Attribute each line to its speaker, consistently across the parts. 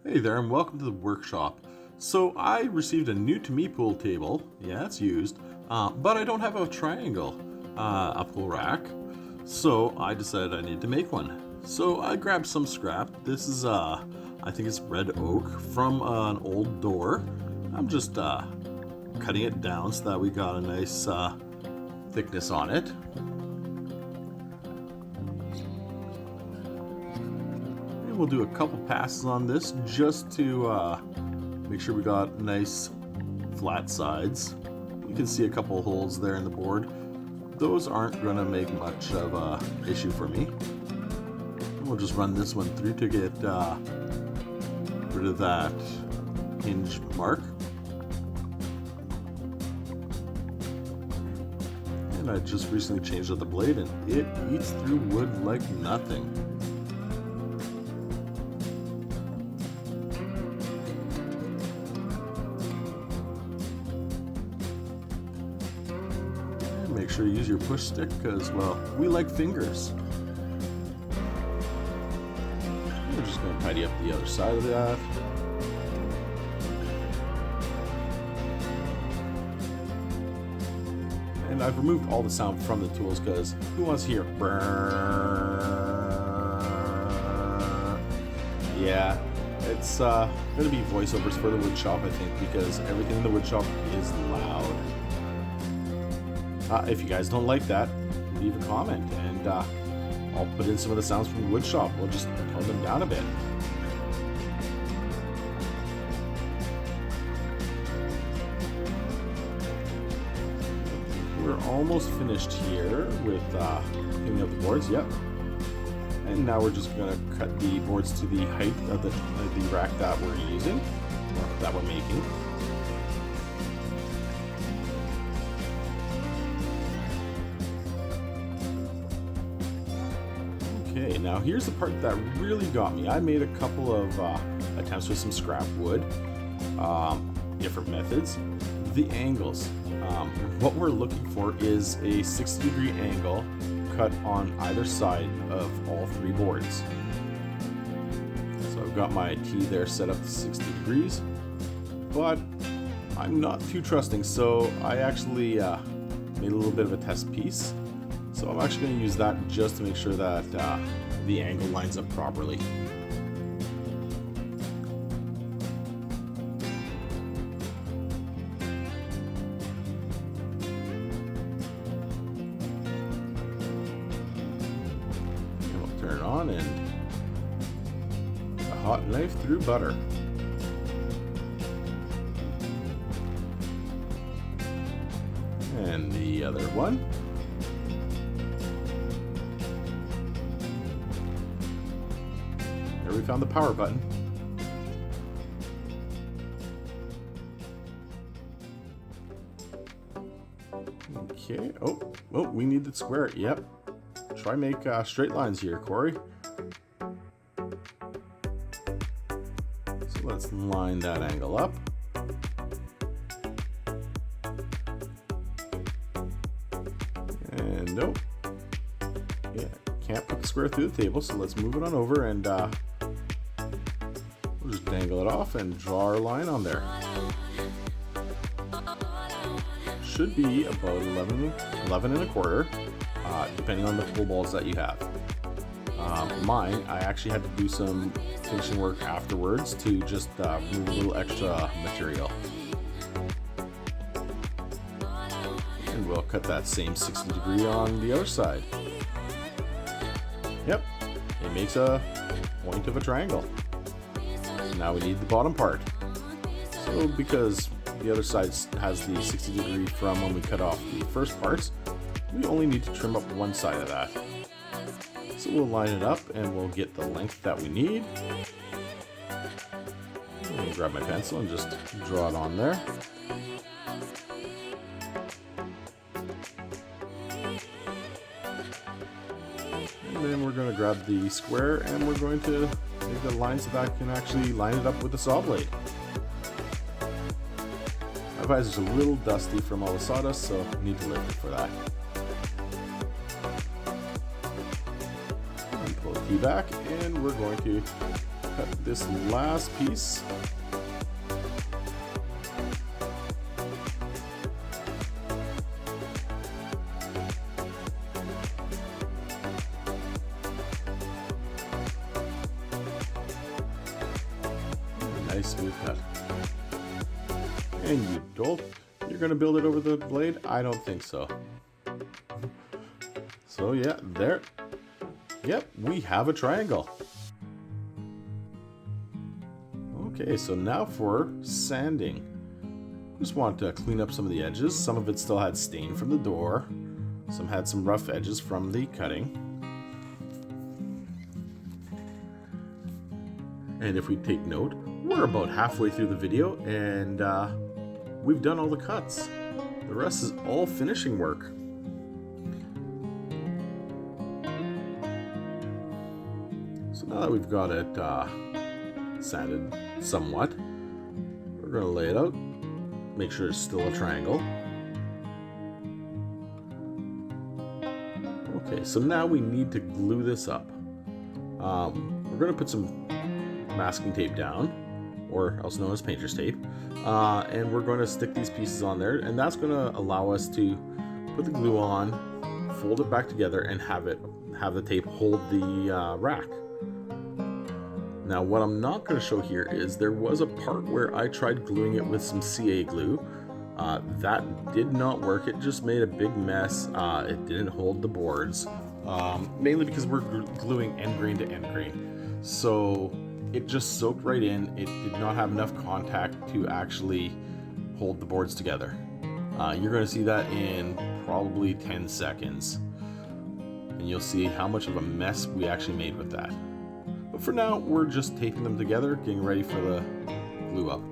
Speaker 1: Hey there and welcome to the workshop. So I received a new to me pool table. Yeah, it's used, but I don't have a triangle, a pool rack. So I decided I need to make one. So I grabbed some scrap. This is I think it's red oak from an old door. I'm just cutting it down so that we got a nice thickness on it. We'll do a couple passes on this just to make sure we got nice flat sides. You can see a couple holes there in the board. Those aren't going to make much of a issue for me. We'll just run this one through to get rid of that hinge mark. And I just recently changed out the blade and it eats through wood like nothing. Make sure you use your push stick because, well, we like fingers. We're just going to tidy up the other side of that. And I've removed all the sound from the tools because who wants to hear brrrr? Yeah, it's going to be voiceovers for the wood shop, I think, because everything in the wood shop is loud. If you guys don't like that, leave a comment and I'll put in some of the sounds from the wood shop. We'll just tone them down a bit. We're almost finished here with cleaning up the boards. Yep. And now we're just going to cut the boards to the height of the rack that we're using, or that we're making. Okay, now here's the part that really got me. I made a couple of attempts with some scrap wood, different methods. The angles. What we're looking for is a 60-degree angle cut on either side of all three boards. So I've got my T there set up to 60 degrees, but I'm not too trusting, so I actually made a little bit of a test piece. So I'm actually going to use that just to make sure that the angle lines up properly. And we'll turn it on and a hot knife through butter. And the other one. We found the power button. Okay. Oh, we need the square. Yep. Try make straight lines here, Corey. So let's line that angle up. And nope. Yeah, can't put the square through the table, so let's move it on over and we'll just dangle it off and draw our line on there. Should be about 11 and a quarter, depending on the pool balls that you have. Mine, I actually had to do some finishing work afterwards to just remove a little extra material. And we'll cut that same 60 degree on the other side. Yep, it makes a point of a triangle. Now we need the bottom part. So because the other side has the 60 degree from when we cut off the first parts, we only need to trim up one side of that. So we'll line it up and we'll get the length that we need. I'll grab my pencil and just draw it on there. And then we're going to grab the square and we're going to make the lines so that I can actually line it up with the saw blade. My visor's a little dusty from all the sawdust, so I need to lift it for that. And pull the key back, and we're going to cut this last piece. Nice smooth cut. And you dolt, you're gonna build it over the blade? I don't think so. So yeah, there. Yep, we have a triangle. Okay, so now for sanding. Just want to clean up some of the edges. Some of it still had stain from the door. Some had some rough edges from the cutting. And if we take note, we're about halfway through the video and we've done all the cuts. The rest is all finishing work. So now that we've got it sanded somewhat, we're going to lay it out, make sure it's still a triangle. Okay, so now we need to glue this up. We're going to put some masking tape down, or else known as painter's tape, and we're going to stick these pieces on there, and that's going to allow us to put the glue on, fold it back together, and have the tape hold the rack. Now what I'm not going to show here is there was a part where I tried gluing it with some CA glue. That did not work. It just made a big mess. It didn't hold the boards, mainly because we're gluing end grain to end grain. So it just soaked right in. It did not have enough contact to actually hold the boards together. You're going to see that in probably 10 seconds. And you'll see how much of a mess we actually made with that. But for now, we're just taping them together, getting ready for the glue up.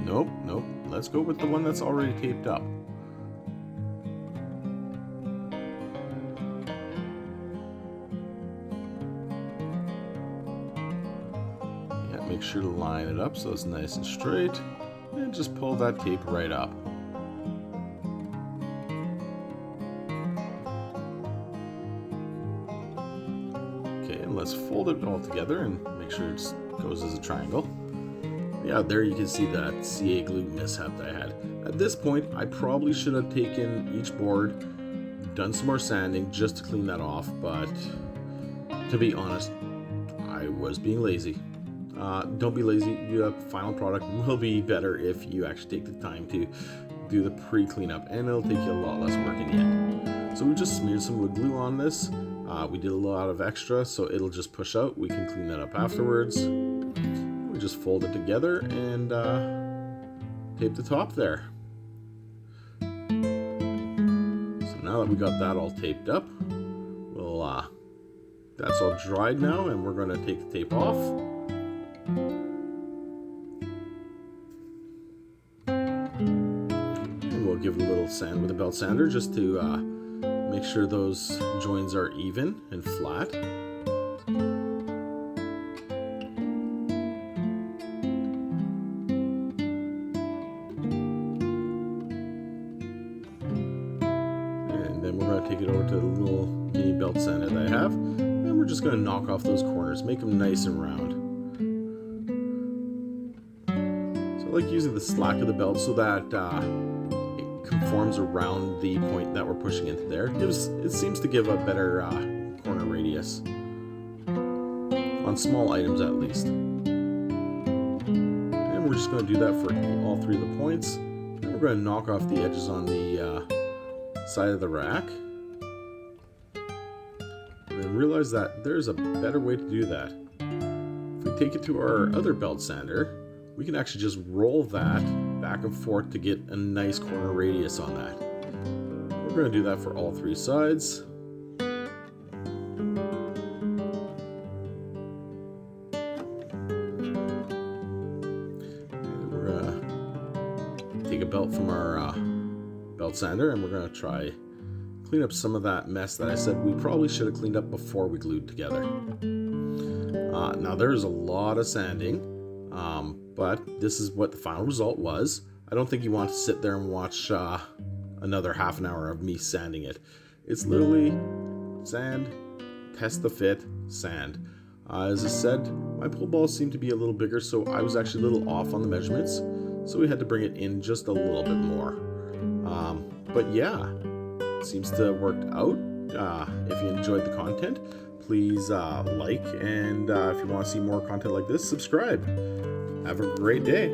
Speaker 1: Nope. Let's go with the one that's already taped up. Yeah, make sure to line it up so it's nice and straight. And just pull that tape right up. Okay, and let's fold it all together and make sure it goes as a triangle. Yeah, there you can see that CA glue mishap that I had. At this point, I probably should have taken each board, done some more sanding just to clean that off, but to be honest, I was being lazy. Don't be lazy. Your final product will be better if you actually take the time to do the pre-cleanup, and it'll take you a lot less work in the end. So we just smeared some wood glue on this. We did a lot of extra, so it'll just push out. We can clean that up afterwards. We just fold it together and tape the top there. So now that we got that all taped up, that's all dried now, and we're going to take the tape off. And we'll give it a little sand with a belt sander just to make sure those joins are even and flat. And then we're going to take it over to the little mini belt sander that I have, and we're just going to knock off those corners, make them nice and round. So I like using the slack of the belt so that it conforms around the point that we're pushing into there. It seems to give a better corner radius, on small items at least. And we're just going to do that for all three of the points. And we're going to knock off the edges on the side of the rack. And then realize that there's a better way to do that. If we take it to our other belt sander, we can actually just roll that back and forth to get a nice corner radius on that. We're going to do that for all three sides. And we're going to take a belt from our belt sander, and we're going to try clean up some of that mess that I said we probably should have cleaned up before we glued together. Now there's a lot of sanding, but this is what the final result was. I don't think you want to sit there and watch another half an hour of me sanding it. It's literally sand, test the fit, sand. As I said, my pull balls seem to be a little bigger, so I was actually a little off on the measurements, so we had to bring it in just a little bit more. But yeah, it seems to have worked out. If you enjoyed the content, please like, and if you want to see more content like this, subscribe. Have a great day.